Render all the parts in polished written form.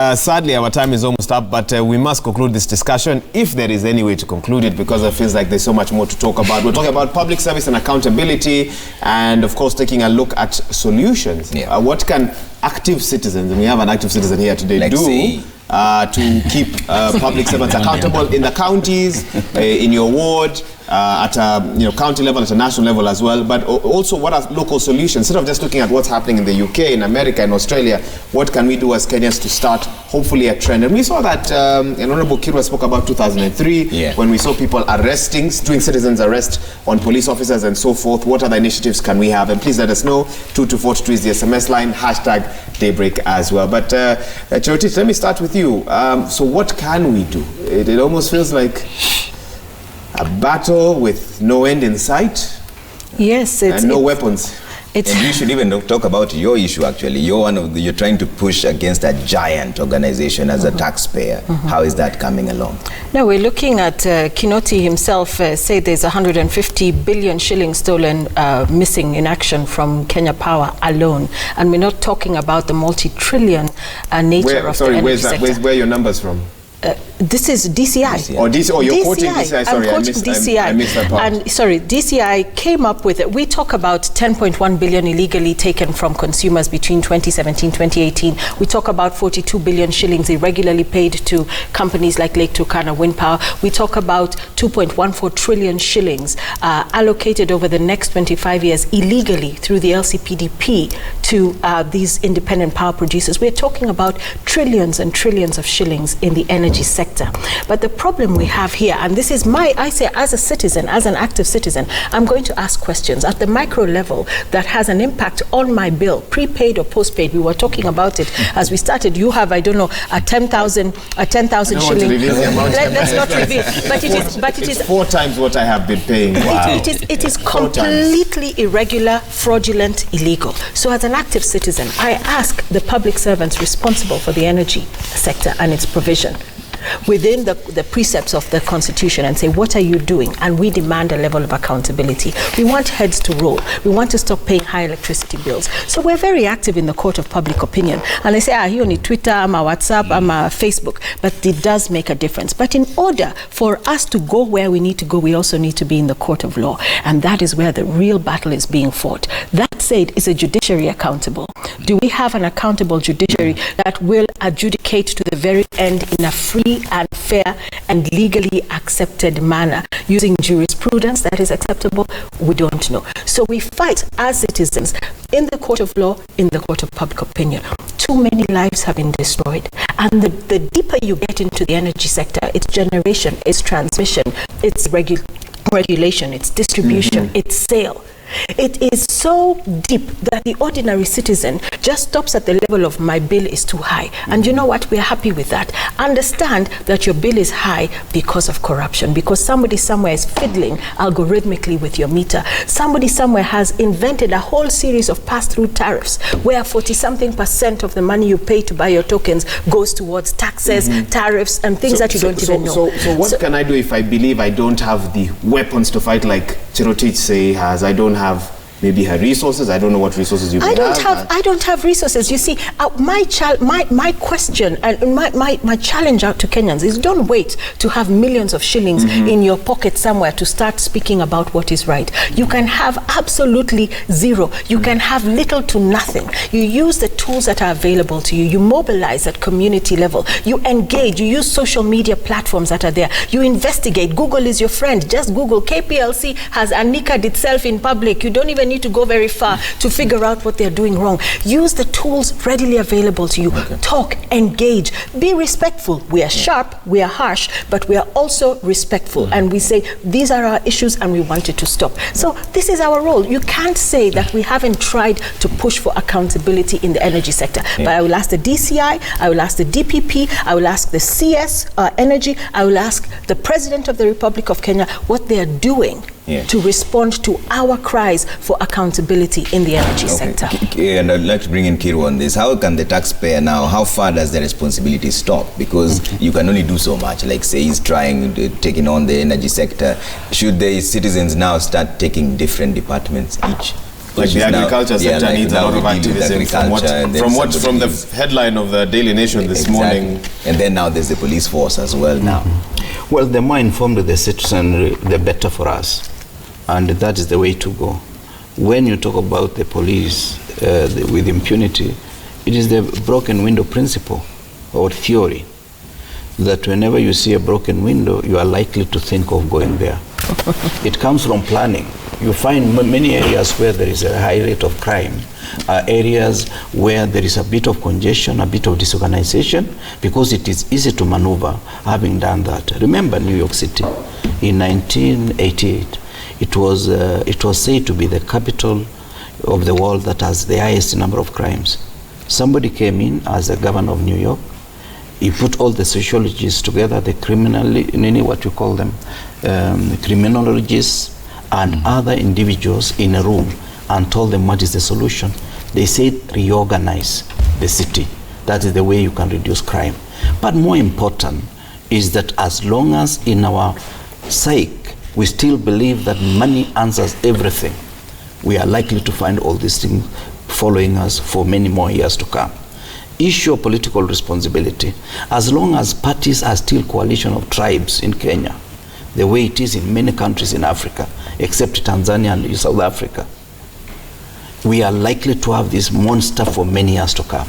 Sadly, our time is almost up, but we must conclude this discussion, if there is any way to conclude it, because it feels like there's so much more to talk about. We're talking about public service and accountability, and of course taking a look at solutions. Yeah. What can active citizens, and we have an active citizen here today, Like do to keep public servants accountable in the counties, in your ward, at a county level, at a national level as well, but also what are local solutions? Instead of just looking at what's happening in the UK, in America, in Australia, what can we do as Kenyans to start hopefully a trend? And we saw that Honorable Kirwa spoke about 2003, when we saw people doing citizens arrest on police officers and so forth. What other initiatives can we have? And please let us know. 2242 is the SMS line, #Daybreak as well. But Cherotich, let me start with you. So what can we do? It almost feels like a battle with no end in sight. Yes, and no weapons. And we should even talk about your issue. Actually, you're trying to push against a giant organization as a taxpayer. How is that coming along? No, we're looking at Kinoti himself say there's 150 billion shillings stolen missing in action from Kenya Power alone, and we're not talking about the multi-trillion nature of the energy sector. Where are your numbers from? This is DCI. Oh, you're quoting DCI. Sorry, I missed that part. And sorry, DCI came up with it. We talk about 10.1 billion illegally taken from consumers between 2017 2018. We talk about 42 billion shillings irregularly paid to companies like Lake Turkana Wind Power. We talk about 2.14 trillion shillings allocated over the next 25 years illegally through the LCPDP to these independent power producers. We're talking about trillions and trillions of shillings in the energy sector. But the problem we have here, and this is I say as a citizen, as an active citizen, I'm going to ask questions at the micro level that has an impact on my bill, prepaid or postpaid. We were talking about it as we started. You have, I don't know, a 10,000 shilling. Let's not reveal. But it is 4 times what I have been paying. Wow. It is completely irregular, fraudulent, illegal. So as an active citizen, I ask the public servants responsible for the energy sector and its provision within the precepts of the Constitution and say, what are you doing? And we demand a level of accountability. We want heads to roll. We want to stop paying high electricity bills. So we're very active in the court of public opinion. And they say, here on Twitter, I'm a WhatsApp, I'm a Facebook. But it does make a difference. But in order for us to go where we need to go, we also need to be in the court of law. And that is where the real battle is being fought. That said, is a judiciary accountable? Do we have an accountable judiciary that will adjudicate to the very end in a free and fair and legally accepted manner using jurisprudence that is acceptable? We don't know. So we fight as citizens in the court of law, in the court of public opinion. Too many lives have been destroyed. And the deeper you get into the energy sector, it's generation, it's transmission, it's regulation, it's distribution, it's sale. It is so deep that the ordinary citizen just stops at the level of my bill is too high. And you know what? We're happy with that. Understand that your bill is high because of corruption, because somebody somewhere is fiddling algorithmically with your meter. Somebody somewhere has invented a whole series of pass-through tariffs where 40-something% of the money you pay to buy your tokens goes towards taxes, tariffs, and things that you don't even know. So what can I do if I believe I don't have the weapons to fight like Cherotich say has? I don't have maybe her resources. I don't know what resources you have. I don't have resources. You see, my question and my challenge out to Kenyans is don't wait to have millions of shillings in your pocket somewhere to start speaking about what is right. You can have absolutely zero. You can have little to nothing. You use the tools that are available to you. You mobilize at community level. You engage. You use social media platforms that are there. You investigate. Google is your friend. Just Google. KPLC has anchored itself in public. You don't even need to go very far to figure out what they're doing wrong. Use the tools readily available to you. Talk, engage, be respectful. We are sharp, we are harsh, but we are also respectful. And we say, these are our issues and we want it to stop. So this is our role. You can't say that we haven't tried to push for accountability in the energy sector. But I will ask the DCI, I will ask the DPP, I will ask the CS Energy, I will ask the President of the Republic of Kenya what they are doing to respond to our cries for accountability in the energy sector. And I'd like to bring in Kirwa on this. How can the taxpayer now, how far does the responsibility stop? Because you can only do so much. Like say he's taking on the energy sector. Should the citizens now start taking different departments each? Like the agriculture sector like needs a lot of activism from the headline of the Daily Nation this morning. And then now there's the police force as well now. Well, the more informed the citizen, the better for us. And that is the way to go. When you talk about the police with impunity, it is the broken window principle or theory that whenever you see a broken window, you are likely to think of going there. It comes from planning. You find many areas where there is a high rate of crime, areas where there is a bit of congestion, a bit of disorganization, because it is easy to maneuver, having done that. Remember New York City in 1988. It was said to be the capital of the world that has the highest number of crimes. Somebody came in as the governor of New York. He put all the sociologists together, the criminologists and other individuals in a room and told them what is the solution. They said reorganize the city. That is the way you can reduce crime. But more important is that as long as in our psyche we still believe that money answers everything, we are likely to find all these things following us for many more years to come. Issue of political responsibility. As long as parties are still coalition of tribes in Kenya, the way it is in many countries in Africa, except Tanzania and South Africa, we are likely to have this monster for many years to come.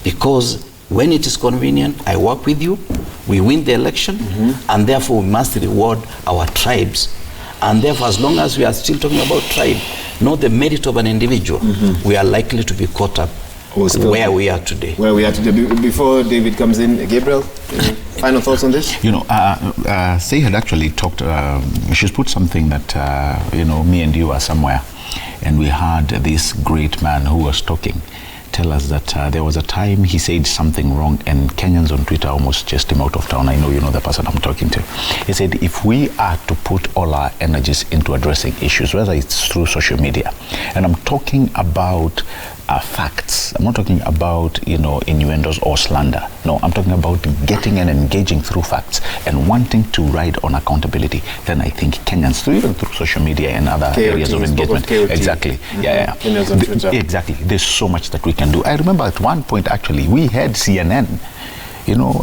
Because when it is convenient, I work with you, we win the election, and therefore we must reward our tribes. And therefore, as long as we are still talking about tribe, not the merit of an individual, we are likely to be caught up where we are today. Before David comes in, Gabriel, final thoughts on this? Say had actually talked, she's put something that, me and you are somewhere, and we had this great man who was talking tell us that there was a time he said something wrong and Kenyans on Twitter almost chased him out of town. I know you know the person I'm talking to. He said, if we are to put all our energies into addressing issues, whether it's through social media, and I'm talking about facts, I'm not talking about, innuendos or slander. No, I'm talking about getting and engaging through facts and wanting to ride on accountability. Then I think Kenyans, even through social media and other areas of engagement. Exactly. Yeah. Kenyans on Twitter. Exactly. There's so much that we can do. I remember at one point, actually, we had CNN,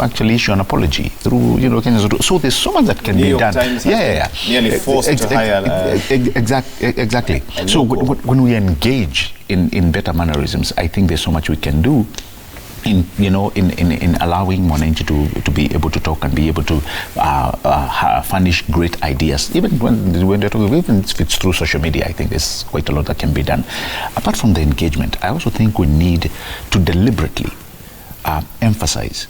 actually issue an apology through, Kenyans. So there's so much that can be done. Nearly forced to hire. Exactly. So when we engage in better mannerisms, I think there's so much we can do in allowing Mwananchi to be able to talk and be able to furnish great ideas. Even when they're talking, even if it's through social media, I think there's quite a lot that can be done. Apart from the engagement, I also think we need to deliberately emphasize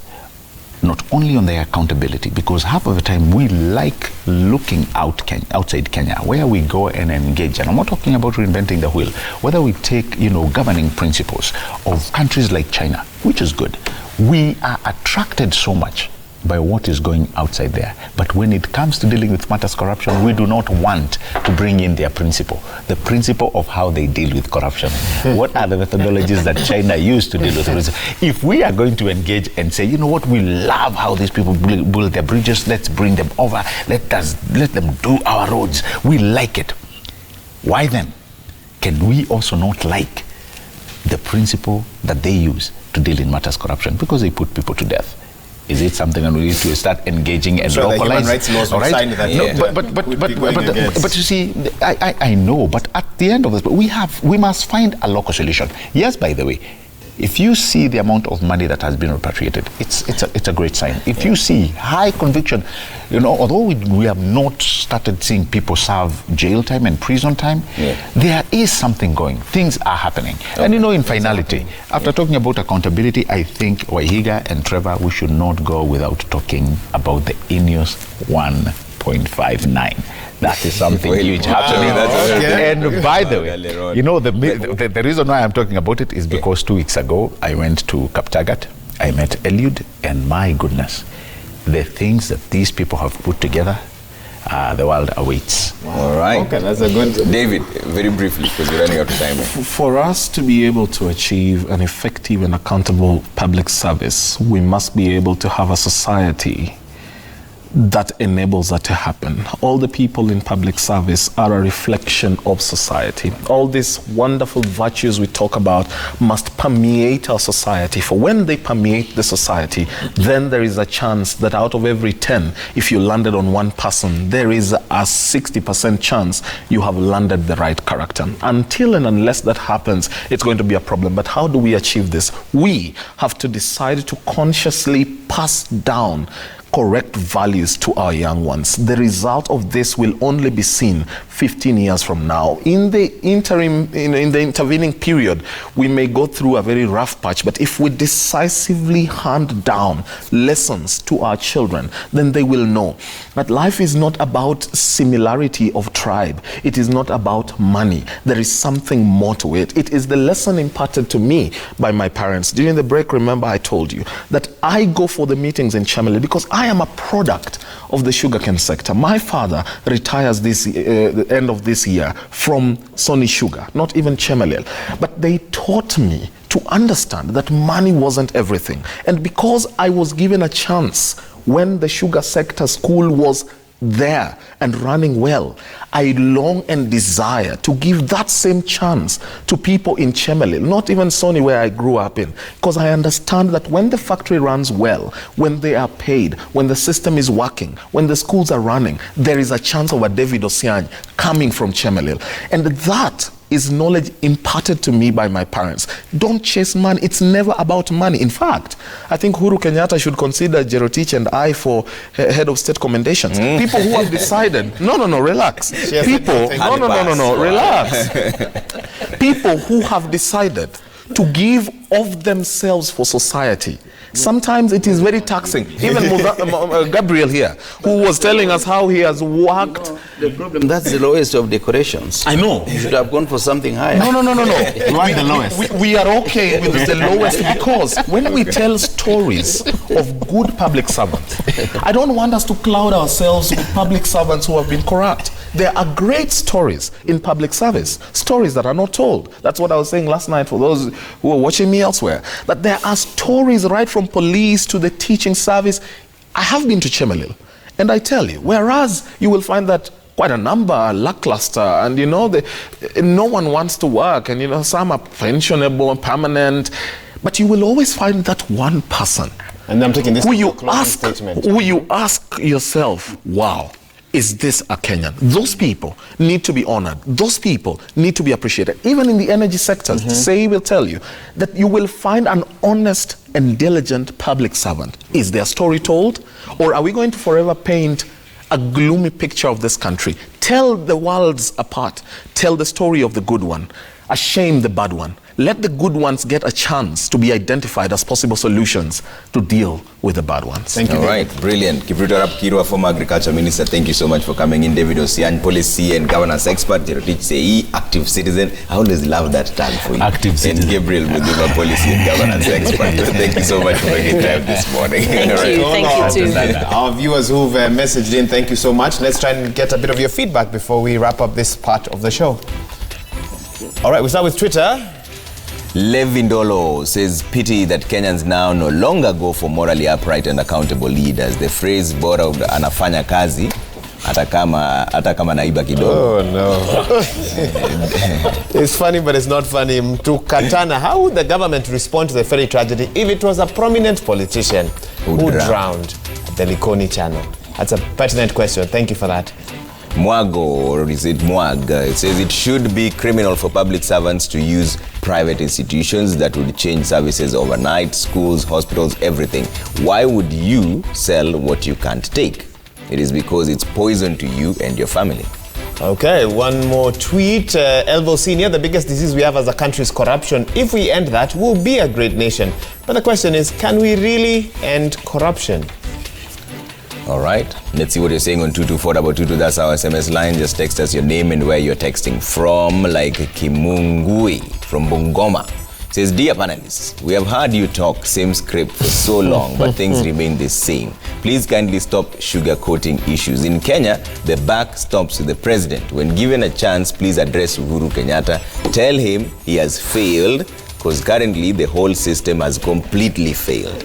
not only on the accountability, because half of the time we like looking outside Kenya, where we go and engage. And I'm not talking about reinventing the wheel. Whether we take, governing principles of countries like China, which is good. We are attracted so much by what is going outside there. But when it comes to dealing with matters corruption, we do not want to bring in their principle, the principle of how they deal with corruption. What are the methodologies that China used to deal with corruption? If we are going to engage and say, you know what, we love how these people build their bridges, let's bring them over, let them do our roads, we like it. Why then can we also not like the principle that they use to deal in matters corruption? Because they put people to death. Is it something that we need to start engaging and localize? Human rights laws will sign that. No, but you see, I know. But at the end of this, we must find a local solution. Yes, by the way, if you see the amount of money that has been repatriated, it's a great sign. If you see high conviction, although we have not started seeing people serve jail time and prison time, there is something going. Things are happening. Okay. And in finality, after talking about accountability, I think Wahiga and Trevor, we should not go without talking about the INEOS 1.59. That is something huge happening. Okay. And by the way, the reason why I'm talking about it is because 2 weeks ago, I went to Kaptagat, I met Eliud, and my goodness, the things that these people have put together, the world awaits. All right. Okay, that's a good... David, very briefly, because we're running out of time. For us to be able to achieve an effective and accountable public service, we must be able to have a society that enables that to happen. All the people in public service are a reflection of society. All these wonderful virtues we talk about must permeate our society. For when they permeate the society, then there is a chance that out of every 10, if you landed on one person, there is a 60% chance you have landed the right character. Until and unless that happens, it's going to be a problem. But how do we achieve this? We have to decide to consciously pass down correct values to our young ones. The result of this will only be seen 15 years from now. In the interim, in the intervening period, we may go through a very rough patch, but if we decisively hand down lessons to our children, then they will know that life is not about similarity of tribe. It is not about money. There is something more to it. It is the lesson imparted to me by my parents. During the break, remember I told you that I go for the meetings in Chamele because I am a product of the sugarcane sector. My father retires the end of this year from Sony Sugar, not even Chemelil. But they taught me to understand that money wasn't everything. And because I was given a chance when the sugar sector school was there and running well, I long and desire to give that same chance to people in Chemelil, not even Sony where I grew up in, because I understand that when the factory runs well, when they are paid, when the system is working, when the schools are running, there is a chance of a David Osiany coming from Chemelil. And that is knowledge imparted to me by my parents. Don't chase money. It's never about money. In fact, I think Uhuru Kenyatta should consider Jerotich and I for head of state commendations. People who have decided, no, relax. People, no, relax. People who have decided to give of themselves for society. Sometimes it is very taxing. Even Gabriel here, who was telling us how he has worked. The problem, that's the lowest of decorations. I know. You should have gone for something higher. No. Why the lowest? We are okay with the lowest because when we tell stories of good public servants, I don't want us to cloud ourselves with public servants who have been corrupt. There are great stories in public service, stories that are not told. That's what I was saying last night for those who are watching me elsewhere, that there are stories right from police to the teaching service. I have been to Chemelil, and I tell you, whereas you will find that quite a number are lackluster, and no one wants to work, and some are pensionable, permanent, but you will always find that one person and I'm taking this who you ask yourself, wow, is this a Kenyan? Those people need to be honored. Those people need to be appreciated. Even in the energy sector, Say will tell you that you will find an honest and diligent public servant. Is their story told? Or are we going to forever paint a gloomy picture of this country? Tell the worlds apart. Tell the story of the good one. Shame the bad one. Let the good ones get a chance to be identified as possible solutions to deal with the bad ones. Thank you. All right, brilliant. Kipruto Arap Kirwa, former Agriculture Minister, thank you so much for coming in. David Osiany, policy and governance expert. Jerotich Sei, active citizen. I always love that tag for you. Active citizen. And Gabriel Muduma, policy and governance expert. Thank you so much for making time this morning. Thank you too. Our viewers who've messaged in, thank you so much. Let's try and get a bit of your feedback before we wrap up this part of the show. All right, we start with Twitter. Levindolo says, pity that Kenyans now no longer go for morally upright and accountable leaders. The phrase bora anafanya kazi hata kama naiba kidogo. Oh no. It's funny but it's not funny. Mtukatana, how would the government respond to the ferry tragedy if it was a prominent politician who drowned at the Likoni channel? That's a pertinent question. Thank you for that. Mwago, or is it Mwag? It says it should be criminal for public servants to use private institutions that would change services overnight, schools, hospitals, everything. Why would you sell what you can't take? It is because it's poison to you and your family. Okay, one more tweet. Elvo Senior, the biggest disease we have as a country is corruption. If we end that, we'll be a great nation. But the question is, can we really end corruption? All right, let's see what you're saying on 22422. That's our SMS line. Just text us your name and where you're texting from, like Kimungui from Bungoma. Says, dear panelists, we have heard you talk same script for so long, but things remain the same. Please kindly stop sugarcoating issues. In Kenya, the buck stops with the president. When given a chance, please address Uhuru Kenyatta. Tell him he has failed because currently the whole system has completely failed.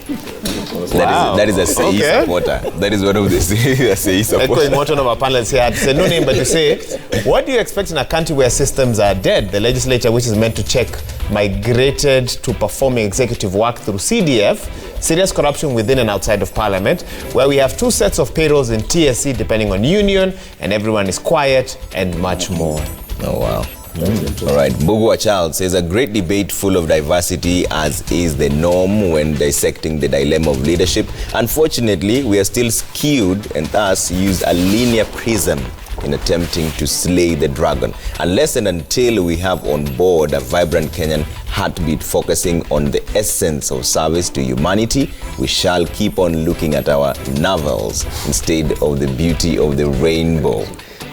That is a SAE supporter. That is one of the SAE supporters. One of our panelists here had said no name, but to say, what do you expect in a country where systems are dead? The legislature, which is meant to check, migrated to performing executive work through CDF, serious corruption within and outside of parliament, where we have 2 sets of payrolls in TSC depending on union, and everyone is quiet, and much more. Oh, wow. All right, Bugua Child says a great debate full of diversity as is the norm when dissecting the dilemma of leadership. Unfortunately, we are still skewed and thus use a linear prism in attempting to slay the dragon. Unless and until we have on board a vibrant Kenyan heartbeat focusing on the essence of service to humanity, we shall keep on looking at our navels instead of the beauty of the rainbow.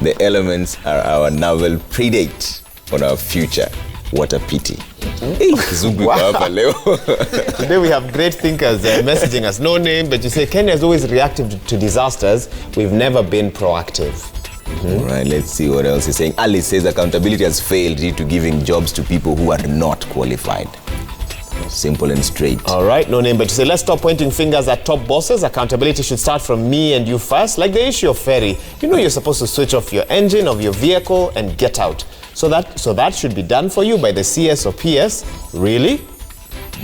The elements are our navel predate on our future. What a pity. Wow. Today we have great thinkers messaging us. No name, but you say Kenya is always reactive to disasters. We've never been proactive. All right, let's see what else he's saying. Alice says accountability has failed due to giving jobs to people who are not qualified. Simple and straight. All right, no name, but you say let's stop pointing fingers at top bosses. Accountability should start from me and you first. Like the issue of ferry. You know you're supposed to switch off your engine of your vehicle and get out. So that should be done for you by the CS or PS. Really?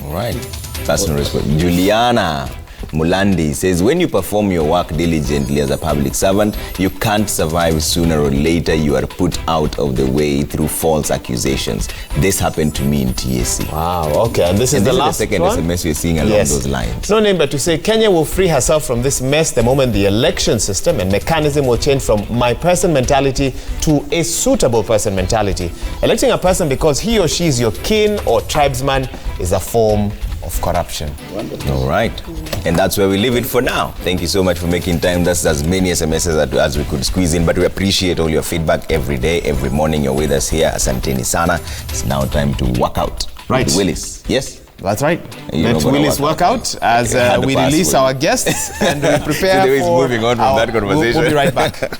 All right. That's no response. Juliana Mulandi says, when you perform your work diligently as a public servant, you can't survive. Sooner or later, you are put out of the way through false accusations. This happened to me in TSC. Wow, okay. And this is the last second one? SMS we're seeing along those lines. No name, but to say Kenya will free herself from this mess the moment the election system and mechanism will change from my person mentality to a suitable person mentality. Electing a person because he or she is your kin or tribesman is a form of corruption. All right. And that's where we leave it for now. Thank you so much for making time. That's as many SMSs as we could squeeze in, but we appreciate all your feedback every day, every morning you're with us here. Asanteni sana. It's now time to work out. Right. With Willis. Yes? That's right. Let Willis work out as we release our guests and we prepare so for... moving on from that conversation. We'll be right back.